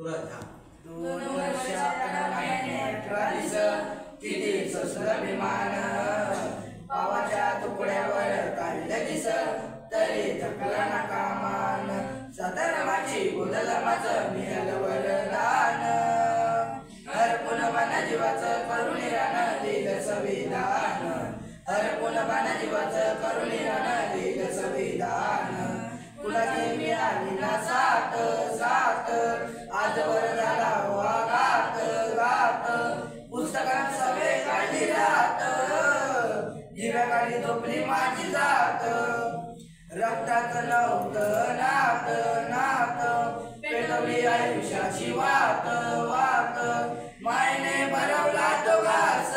दोन वर्ष 11 महिने 18 दिवस किती सोसलं विमान पावाच्या तुकड्यावर काढलं दिस तरी थकला ना कामान सातारामाची बोललं माझं मिळालं वरदान हरपून बाना जीवाचं करून रान लिहिलं संविधान हरपून बाना जीवाचं करून रान लिहिलं संविधान कुणाची मिळाली ना साथ साथ आजवर झाला वागात गात पुस्तकात सवे काढली रात दिव्याकाळी झोपली माझी जात रक्तात नव्हतं नात नात पेटवली आयुष्याची वात वात मायने भरवला तो घास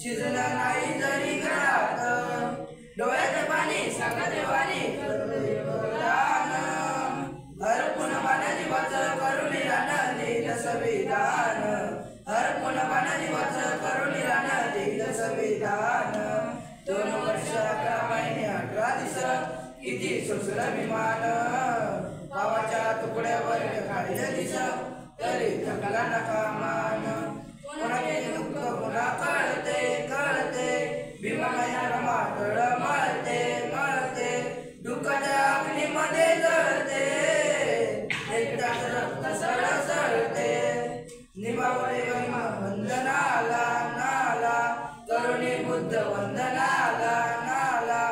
शिजला नाही जरी घरात डोळ्याचे पाणी सांगा देवानी हरपून बाना जीवाचं करून रान लिहिलं संविधान हरपून बाना जीवाचं करून रान लिहिलं संविधान 2 वर्ष 11 महिने 18 दिवस किती सोसलं विमान पावाच्या तुकड्यावर काढलं दिस तरी थकला ना कामान कोणाचे दुःख कोणा कळते कळते विमानाला मातळ मळते मळते दुःखाच्या अग्नीमध्ये जळते एकटाच रक्त सळसळते निभावले वंदनाला नाला करुणी बुद्ध वंदनाला नाला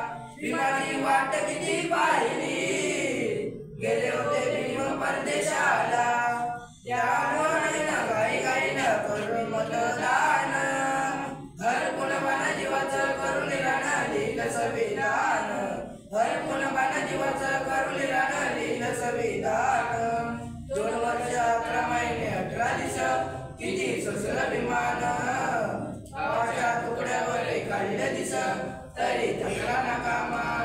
भीमाची वाट किती पाहिली गेले होते भीम परदेशाला त्यामुळे घाई घाईनं करून मतदान हरपून बाना जीवाचं करून रान लिहिलं संविधान हरपून बाना जीवाचं करून रान लिहिलं संविधान 2 वर्ष 11 महिने 18 दिवस किती सोसलं विमान पावाच्या तुकड्यावर काढलं दिस तरी थकला ना कामान